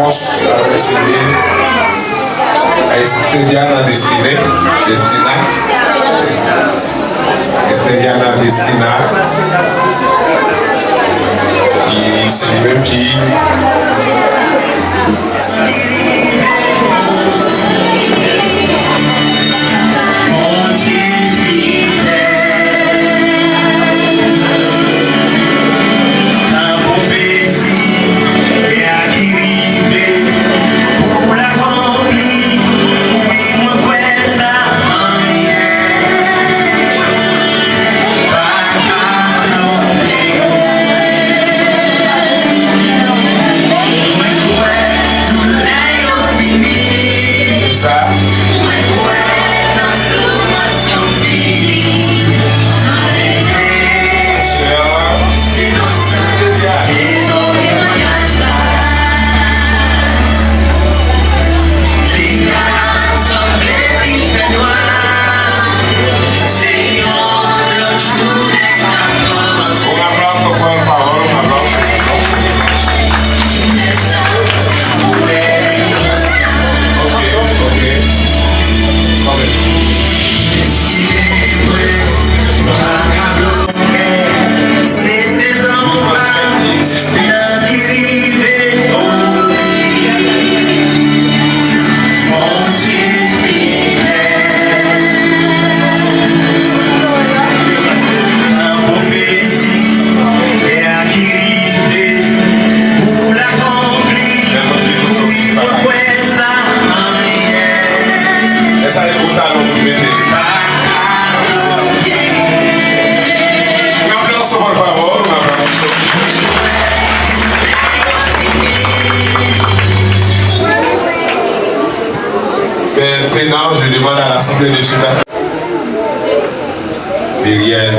vamos a recibir a Estrellana Destina y se ve qui Maintenant, je demande à l'Assemblée de Sud-Afrique. Myriel.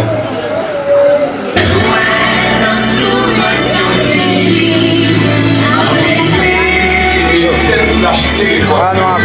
Ah non,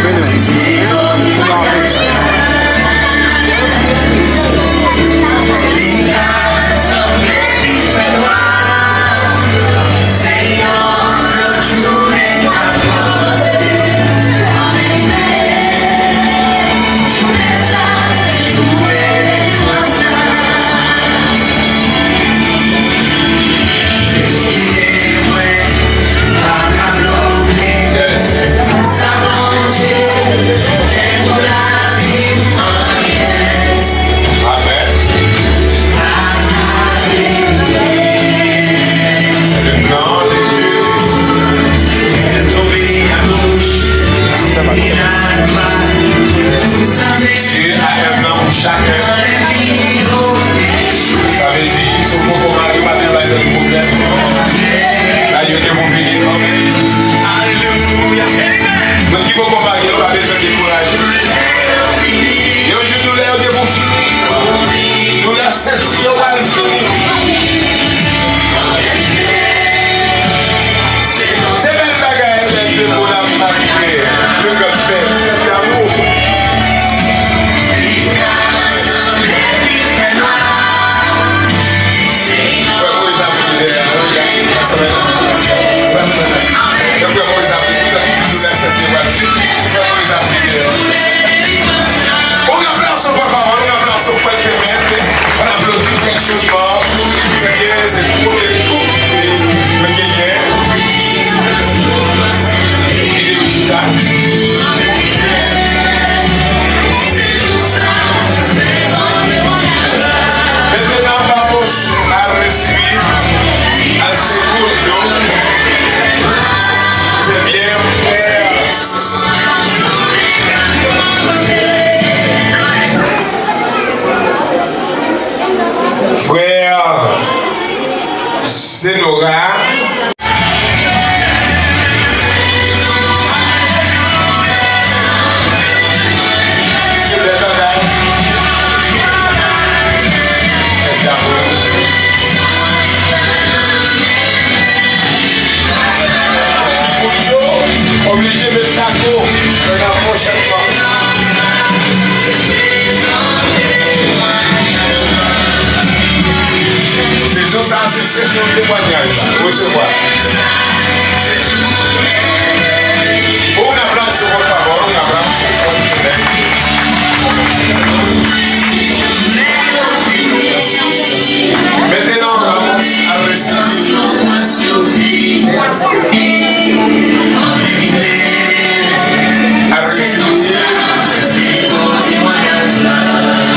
Ça, c'est un témoignage. Recevoir.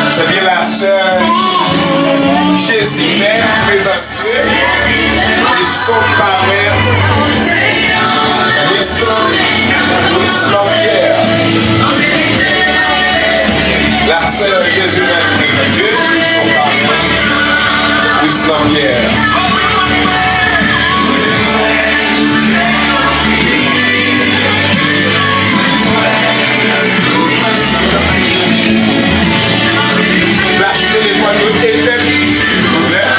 C'est bien la sœur Jésus présentée et son parrain Pierre. La sœur Jésus présentée et son parrain Pierre. Flash téléphone nous éteint, s'il vous plaît.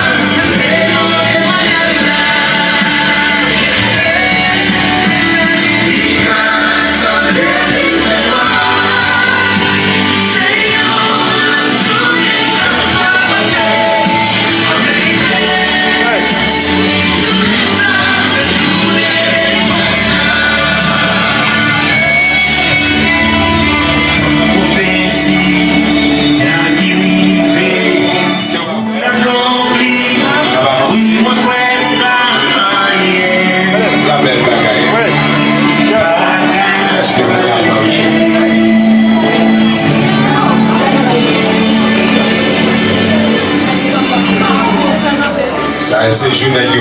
C'est journée de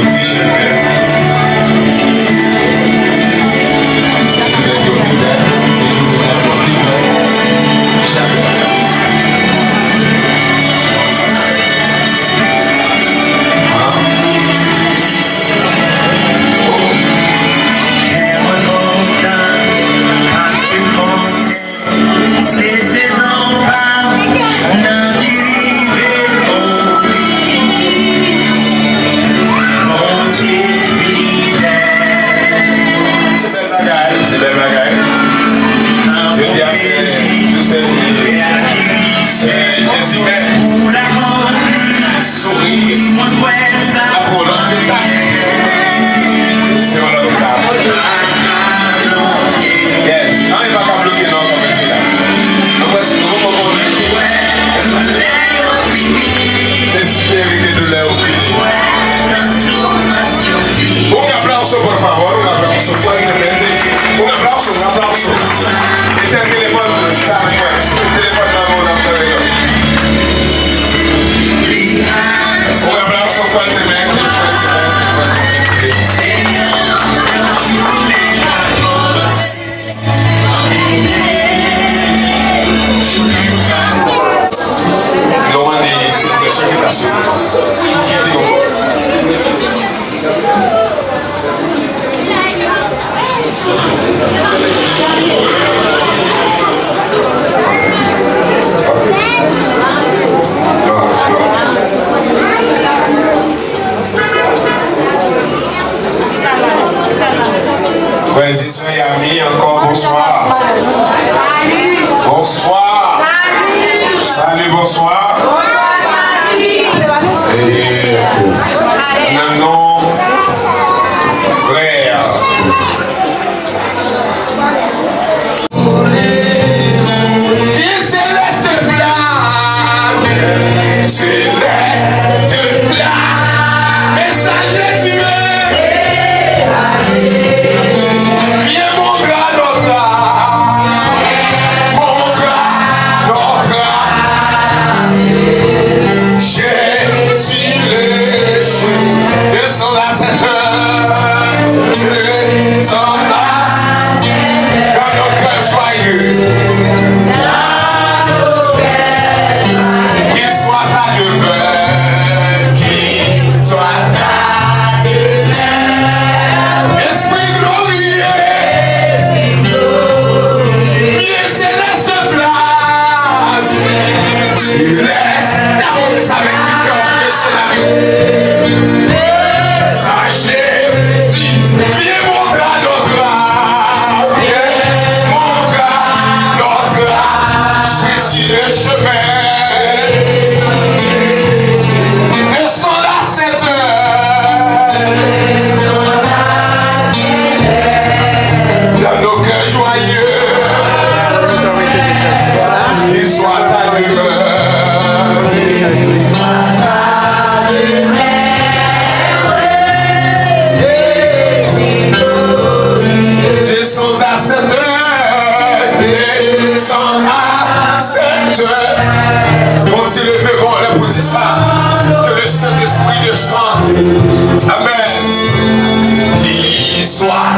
soit.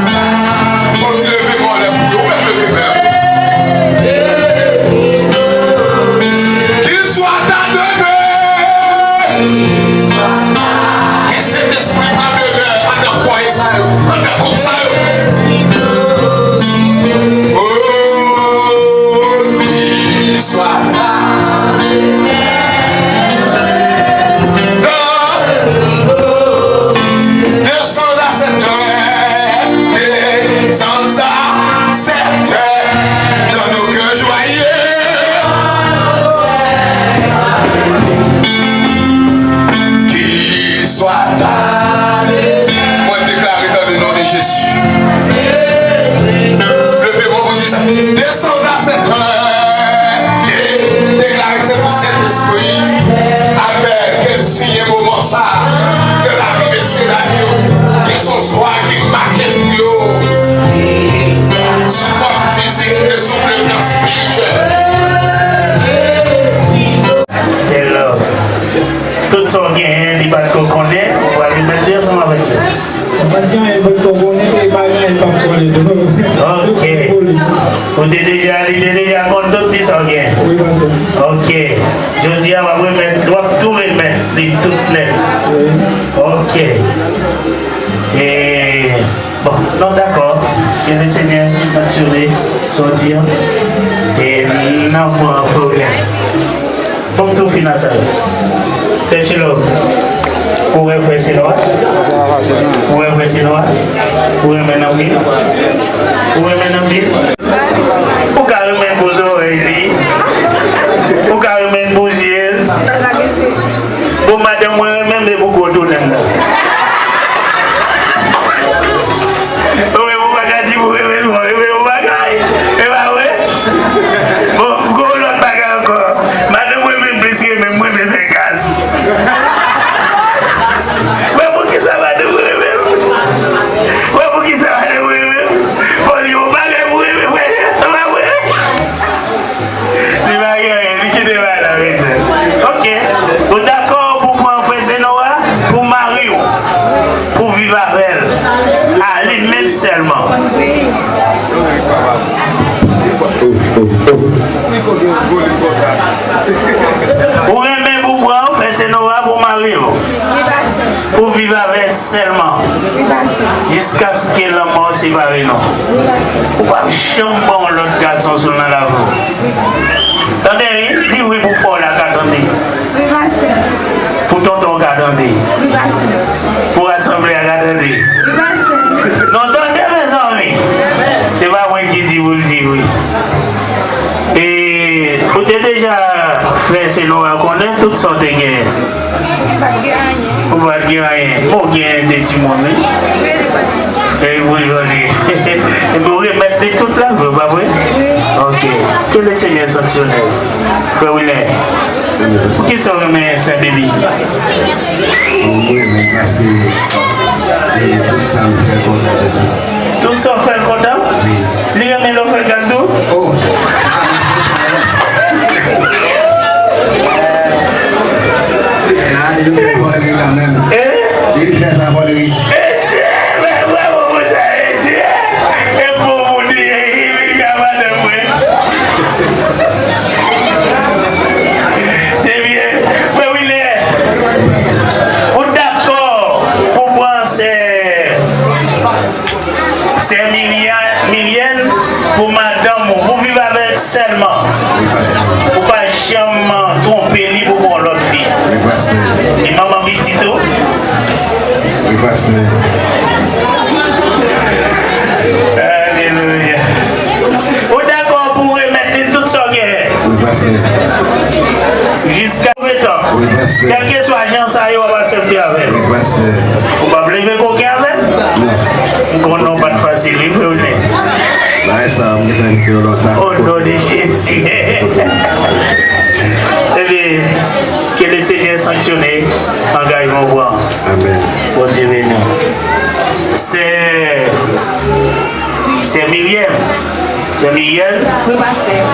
Comme tu lèves mon lèvre, on va lever même. Qu'il soit ta demeure. Que cet esprit prenne demeure à ta foi et ça, à ta coupe ça. Oh, qu'il soit ta Ok. Vous êtes déjà contre d'autres qui sont bien. Ok. Je dis à ma remettre, doit tout remettre, toutes les. Ok. Et bon, non d'accord. Que le Seigneur qui sanctionne son Dieu. Et non pour un problème. Pour tout financer. C'est chez l'homme. Pour faire SLOA, pour faire SLOA, pour remettre en ville, pour remettre en ville, pour carrément vos oreilles, pour carrément vos yeux, pour madame moi-même et pour tout le monde. Seulement. Pour aimer vous prendre, faire SLOA pour marier. Pour vivre avec seulement. Jusqu'à ce que la mort sépare nous. Pour pas chambon l'autre garçon sur la voie. Attendez, dis oui pour faire la carte. Pour tonton garder. Pour assembler à garder. Non, donnez mes amis. C'est pas moi qui dis vous le dites, oui. Et vous avez déjà fait SLOA, qu'on a toutes sortes de guerres. Vous ne pouvez pas rien. Vous avez des petits moments. Et vous voulez. Et vous remettez toute la vie, pas vrai? Ok. Que le Seigneur sanctionne. Frère Willet. Qui sont remet sa bébé? Tout ça fait le content? Lui remet le fait gâteau? Oh. C'est bien. Vous d'accord pour prendre c'est Myriam pour madame, vous vivez avec seulement. Vous ne pas jamais tromper pour prendre l'autre fille. Et maman Bitito. Alléluia. Vous d'accord pour remettre toute sa guerre. Jusqu'à maintenant. Quel que soit l'agence, ça va accepter avec. Vous ne pas lever coquin avec? On n'a pas de facile, vous venez. Au nom de Jésus. Eh bien, que le Seigneur sanctionne engagement voir. Amen. Pour Dieu béni. C'est Myriam. C'est Myriam. Oui, pasteur.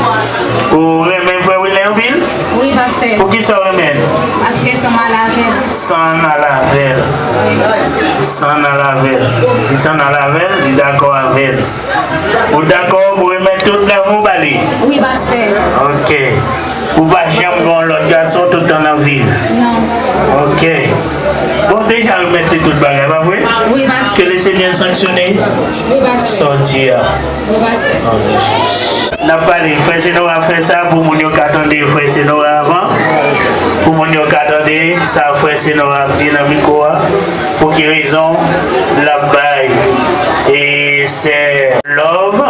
Vous remettez frère William Ville? Oui, pasteur. Pour qui ça remède? Parce que ça m'a lavé. Sans à la veille. Sans à la veille. Si sans à la veille, il est d'accord avec. Vous d'accord pour remettre tout là vous balai? Oui, pasteur. Ok. Vous ne pouvez jamais voir l'autre garçon tout dans la ville? Non. Ok. Bon, déjà, remettre tout le bagage, pas vrai? Oui, pasteur. Que les seigneurs sanctionnés? Oui, pasteur. Sortir. Oui, pasteur. N'a pas les frères, c'est nous à faire ça pour mon yo attendez, frère, c'est nous avant. Pour mon yo attendez, ça frère, c'est nous à dynamique pour quelle raison la baille et c'est love.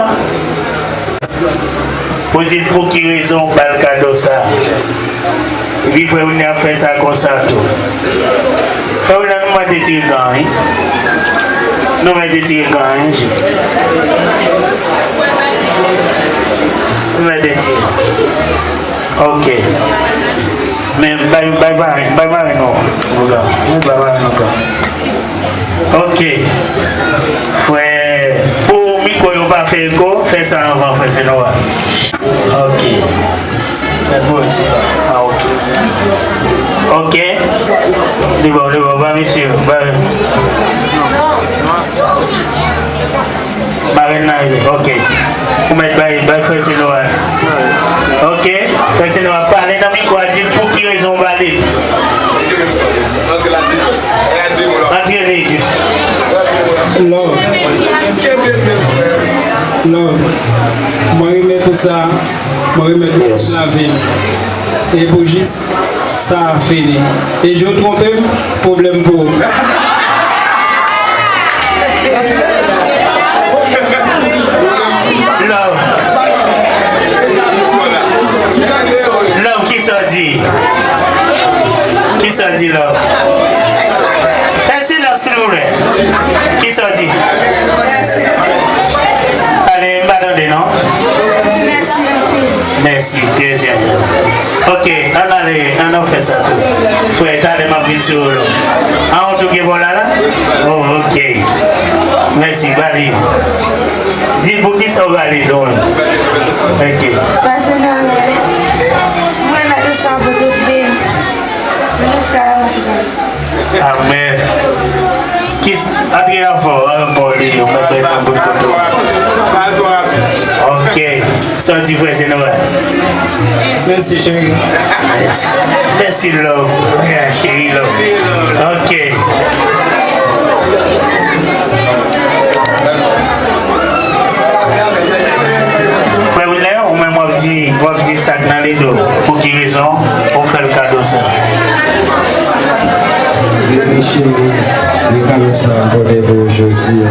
Pour dire pour quelle raison pas le cadeau ça. Et puis frère, on a fait ça comme ça tout. Frère, on a nous de tirer quand hein. Nous va de tirer quand hein. Ok. Mais bye non. Ok. Frère, pour micro, on va faire quoi? Fais ça avant, frère, c'est noir. Ok. C'est bon ici. Ah, ok. Ok. Va, monsieur. Ok. Vous mettez frère, c'est noir. Ok. Frère, c'est noir. Parlez dans le micro, dites pour qui raison on va aller. Entrez juste. Non, moi je mets tout ça, moi je mets tout la ville. Et pour juste ça a fini. Et je me trompe, problème pour vous. Love, qui s'en dit? Qui s'en dit love? Fais silence s'il vous plaît. Qui s'en dit? Allez, m'abandonnez, non? Merci, deuxième. Ok, on a fait ça tout. Faut être allé ma vie sur l'eau. En tout cas, voilà là? Oh, ok. Merci, Bali. Dis pour qui ça va aller donc? Ok. Parce que moi, je mets ça pour tout bien. Amen. Qui a ok. Sorti frère, c'est normal. Merci chérie. Merci love. Yeah, chérie love. Ok. Frère Willer, on m'a dit ça dans les dos. Pour quelle raison? Pour faire le cadeau ça. Les cadeaux ça pour aujourd'hui.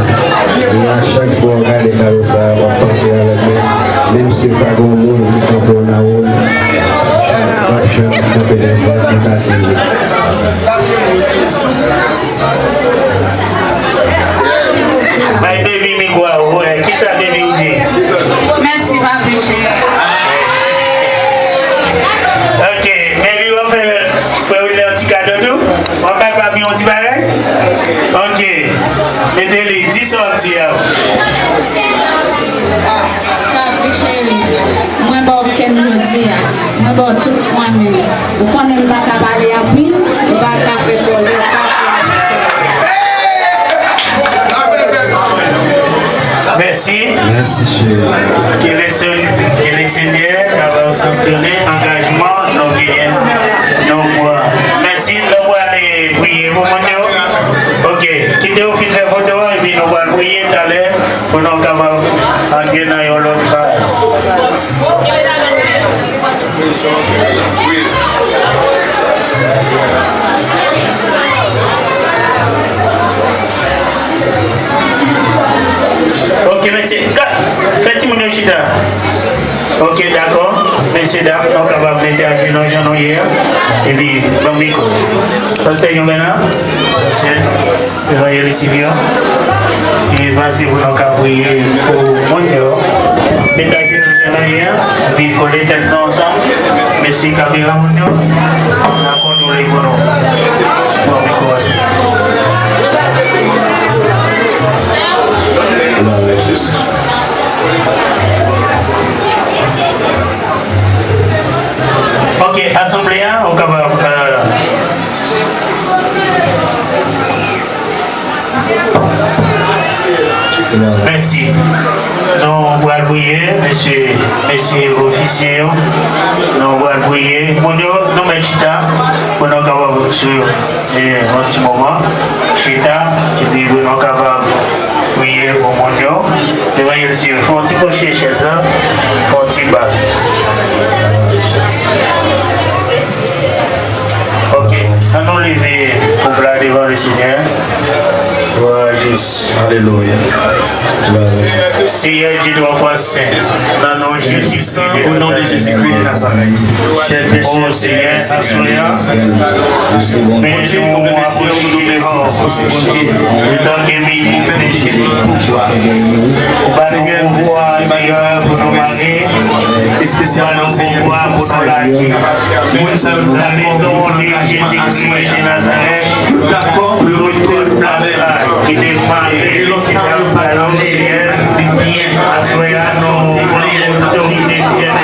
Et à chaque fois on regarde les cadeaux ça, on va penser avec même si pas bon monde qui peut pour la route. Je vais couper les voies négatives. My baby me go ouais, qui ça baby ou dit? Merci, papi chéri. Ok, baby on fait un petit cadeau tout. On va pas bien un petit bagage. Ok. Mettez-les 10 sorties. Papi chéri, moi bon qu'elle me dit, moi bon tout point mieux. Vous connaissez pas qu'à parler à pile, vous pas qu'à faire poser Merci. Merci chérie. Que les seigneurs avaient sanctionné engagement, nos biens, nos voix. Merci, nous allons aller prier pour mon Dieu. Ok, quittez au fil de photo et puis nous allons prier tout à l'heure pour nous capables d'entrer dans l'autre phase. Ok, merci. Faites-moi une chita. Ok, d'accord. Messieurs, dames, on va mettre à genoux, genoux hier. Et puis, bon micro. Pasteur Yomena, pasteur, il y a les civils. Et voici vous nous prier pour mon Dieu. Mettez à genoux, genoux hier. Puis, coller tête ensemble. Merci, Kabira, mon Dieu. On a contrôlé pour nous. Bon micro, Ok, assemblée. merci. Nous allons prier, monsieur officier. Nous allons prier. Nous mettons chita pour nous capables sur un petit moment. Chita, et puis nous sommes capables de prier pour mon Dieu. Nous allons ici, il faut un petit cocher chez ça, il faut un petit bas. Ok, nous lever pour là devant le Seigneur. Voilà, Jésus. Alléluia. Seigneur Dieu de l'enfant saint, dans le nom de Jésus, au nom de Jésus-Christ de Nazareth. Oh Seigneur, assoyons. Mais Dieu, nous remercions, nous remercions. Le temps que ministre de Jésus pour toi. Seigneur, pour nos maris, et spécialement Seigneur pour nos lacs. Nous sommes dans le nom de Jésus-Christ de Nazareth. D'accord, le retour de place qui dépend de l'Occident, Seigneur, du bien, assoyons nos autorités ciel.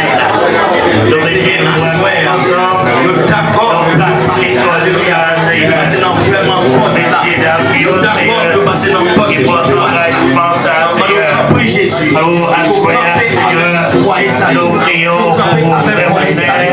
Nous mettons ensemble, nous d'accord, l'école de Seigneur, passer dans vraiment bon messieurs d'amis, nous d'accord, nous passer dans bon qui porte l'oreille, nous pensons à Seigneur. Oui, Jésus. Nous assoyons, Seigneur, nous prions pour vous, Seigneur,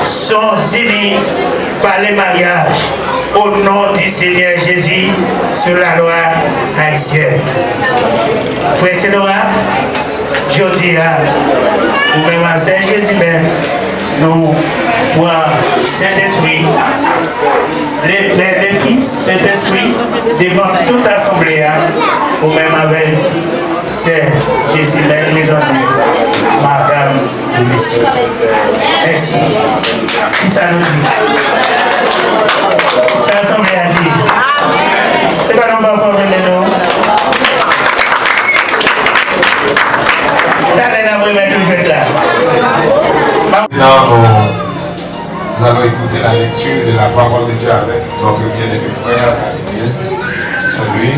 sont unis par les mariages au nom du Seigneur Jésus sur la loi haïtienne. Frère SLOA, je dis à vous-même, Jésus, nous prenons Saint-Esprit, les fils Saint-Esprit devant toute assemblée, ou même avec c'est Jésus, les amis, madame et messieurs. Merci. Qui ça nous dit? Ça assemblée a dit. C'est pas non pas pour venir nous. Nous allons écouter la lecture de la parole de Dieu avec notre bien-aimé frère celui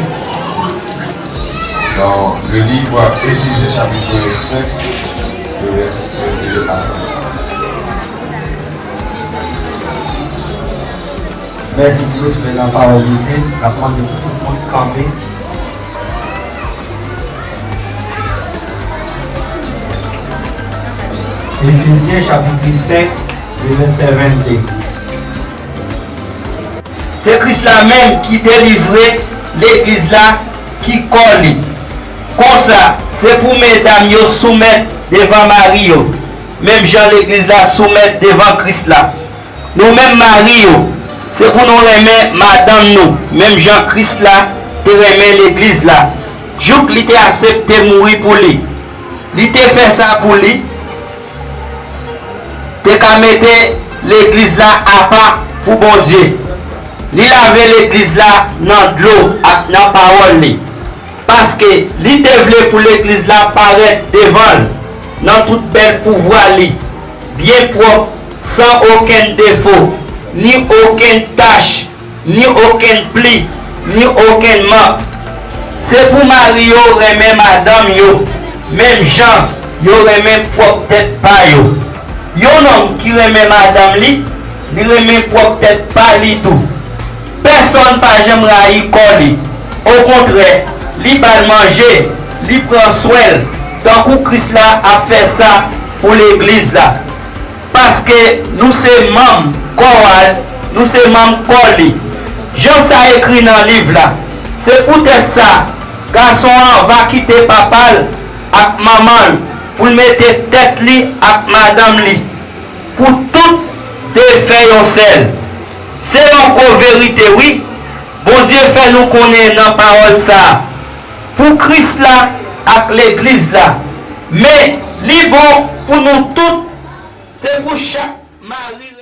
dans le livre Éphésiens chapitre 5, le verset 2 à 3. Merci pour la parole de Dieu, la parole de tout le monde campé. Éphésiens chapitre 5, le verset 22. C'est Christ là même qui délivrait l'église là, qui colle. Comme ça, c'est pour mesdames yo soumettre devant Marie. Même Jean l'église là soumettre devant Christ là. Nous-mêmes Marie, c'est pour nous remettre madame nous. Même Jean Christ là, te remettre l'église là. Jouk li te accepté mourir pour lui. Il te fait ça pour lui. Te ka mette l'église là à part pour bon Dieu. Il avait l'église là dans de l'eau, dans la parole. Parce que il te voulait pour l'église là paraître devant, dans tout bel pouvoir, bien propre, sans aucun défaut, ni aucune tâche, ni aucun pli, ni aucun manque. C'est pour Mario remet madame yo, même Jean, yo remet propre tête pas yo. Yon homme qui remet madame li, li remet propre tête pas li tout. Personne pas jamais raï coller. Au contraire, li bal manger, li prend soin. Tant que Christ là a fait ça pour l'église là. Parce que nous sommes membres choral, nous sommes membres colis. Jean ça écrit dans le livre là. C'est peut-être ça. Garçon va quitter papa avec maman pour mettre tête li avec madame li. Pour tout défaire au sel. C'est encore vérité, oui. Bon Dieu fait nous connaître dans la parole ça. Pour Christ là, avec l'église là. Mais, li bon pour nous tous, c'est pour chaque mari.